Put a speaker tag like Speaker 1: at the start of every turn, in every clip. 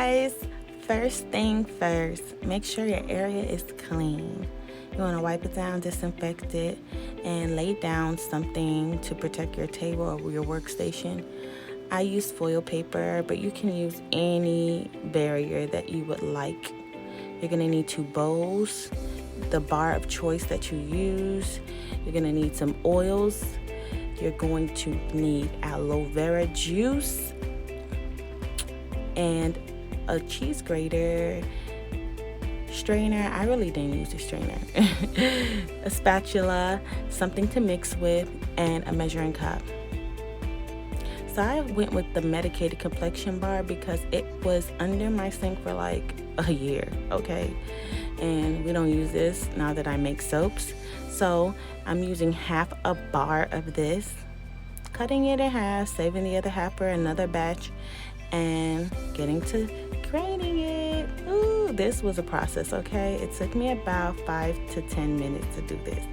Speaker 1: guys, first thing first, make sure your area is clean. You want to wipe it down, disinfect it, and lay down something to protect your table or your workstation. I use foil paper, but you can use any barrier that you would like. You're going to need 2 bowls, the bar of choice that you use. You're going to need some oils. You're going to need aloe vera juice and a cheese grater, strainer. I really didn't use a strainer. A spatula, something to mix with, and a measuring cup. So I went with the medicated complexion bar because it was under my sink for like a year, okay? And we don't use this now that I make soaps. So I'm using half a bar of this, cutting it in half, saving the other half for another batch, and getting to graining it. Ooh, this was a process, okay? It took me about 5 to 10 minutes to do this.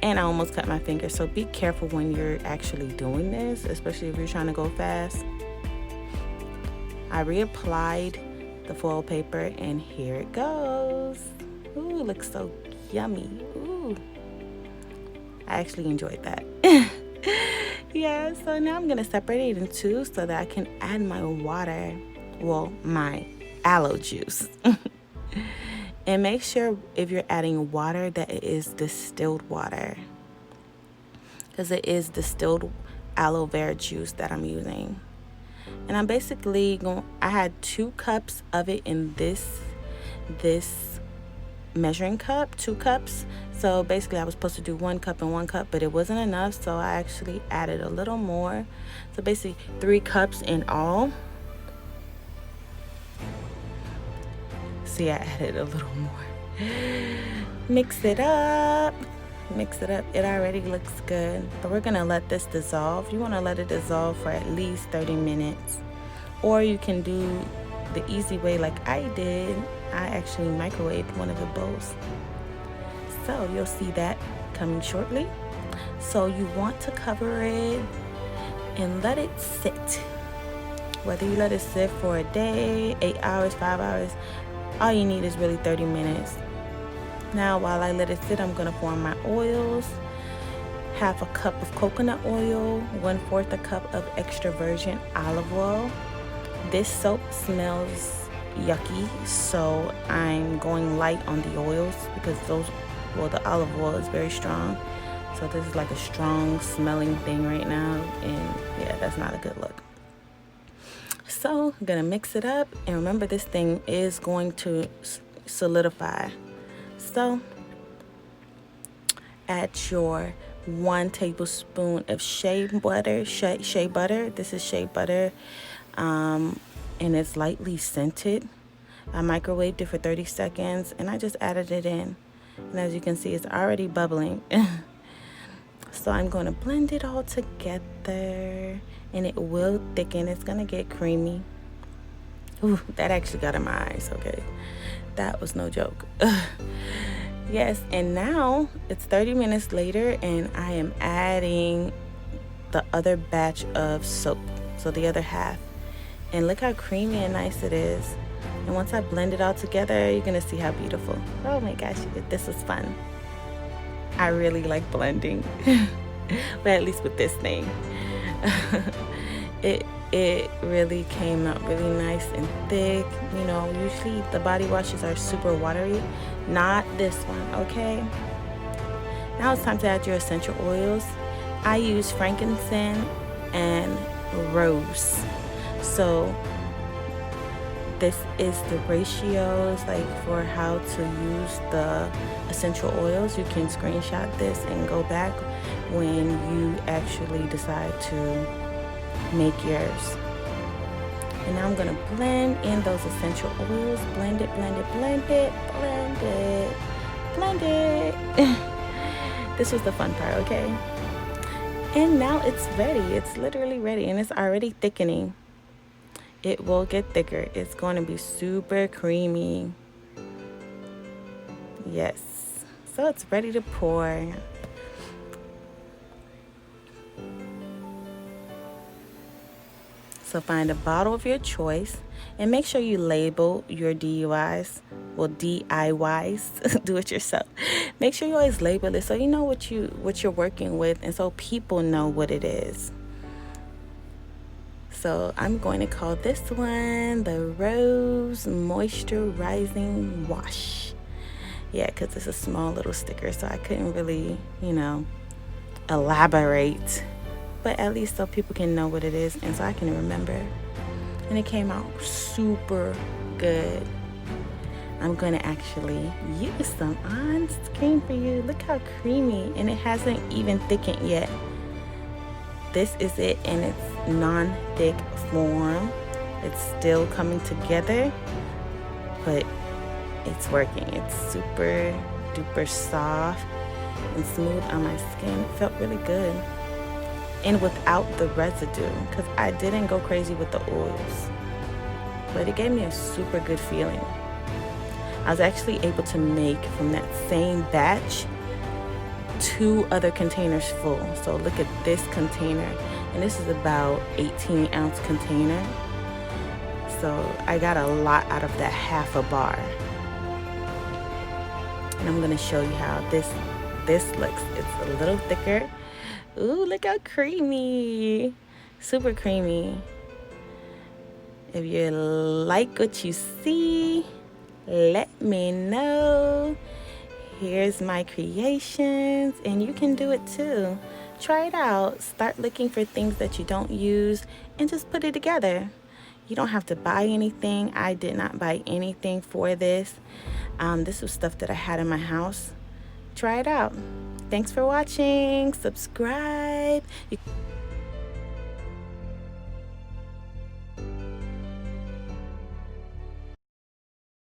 Speaker 1: And I almost cut my finger, so be careful when you're actually doing this, especially if you're trying to go fast. I reapplied the foil paper, and here it goes. Ooh, looks so yummy. Ooh. I actually enjoyed that. Yeah, so now I'm going to separate it in 2 so that I can add my water, well, my aloe juice. And make sure if you're adding water that it is distilled water, because it is distilled aloe vera juice that I'm using. And I'm basically I had 2 cups of it in this measuring cup, 2 cups. So basically I was supposed to do 1 cup and 1 cup, but it wasn't enough, so I actually added a little more. So basically 3 cups in all. See, I added a little more. Mix it up. Mix it up. It already looks good, but we're gonna let this dissolve. You want to let it dissolve for at least 30 minutes, or you can do the easy way like I did. I actually microwaved one of the bowls, so you'll see that coming shortly. So you want to cover it and let it sit. Whether you let it sit for a day, 8 hours, 5 hours, all you need is really 30 minutes. Now, while I let it sit, I'm going to form my oils. Half a cup of coconut oil, 1/4 a cup of extra virgin olive oil. This soap smells yucky, so I'm going light on the oils because the olive oil is very strong. So this is like a strong smelling thing right now, and yeah, that's not a good look. So I'm gonna mix it up, and remember, this thing is going to solidify. So add your 1 tablespoon of shea butter. This is shea butter, and it's lightly scented. I microwaved it for 30 seconds, and I just added it in. And as you can see, it's already bubbling. So I'm going to blend it all together, and it will thicken. It's going to get creamy. Ooh, that actually got in my eyes, okay? That was no joke. Yes, and now it's 30 minutes later, and I am adding the other batch of soap, so the other half. And look how creamy and nice it is. And once I blend it all together, you're going to see how beautiful. Oh my gosh, this was fun. I really like blending, but at least with this thing. It really came out really nice and thick. You know, usually the body washes are super watery. Not this one, okay? Now it's time to add your essential oils. I use frankincense and rose. So this is the ratios, like for how to use the essential oils. You can screenshot this and go back when you actually decide to make yours. And now I'm going to blend in those essential oils. Blend it, blend it, blend it, blend it, blend it. This was the fun part, okay? And now it's ready. It's literally ready, and it's already thickening. It will get thicker. It's going to be super creamy. Yes. So it's ready to pour. So find a bottle of your choice and make sure you label your DIYs. Well, DIYs, do it yourself. Make sure you always label it so you know what you're working with, and so people know what it is. So I'm going to call this one the Rose Moisturizing Wash. Yeah, because it's a small little sticker, so I couldn't really, elaborate. But at least so people can know what it is and so I can remember. And it came out super good. I'm going to actually use some on screen for you. Look how creamy, and it hasn't even thickened yet. This is it in its non-thick form. It's still coming together, but it's working. It's super duper soft and smooth on my skin. It felt really good. And without the residue, because I didn't go crazy with the oils, but it gave me a super good feeling. I was actually able to make from that same batch 2 other containers full. So look at this container, and this is about 18-ounce container. So I got a lot out of that half a bar. And I'm gonna show you how this looks. It's a little thicker. Ooh, look how creamy. Super creamy. If you like what you see, let me know. Here's my creations, and you can do it too. Try it out. Start looking for things that you don't use and just put it together. You don't have to buy anything. I did not buy anything for this. This was stuff that I had in my house. Try it out. Thanks for watching. Subscribe.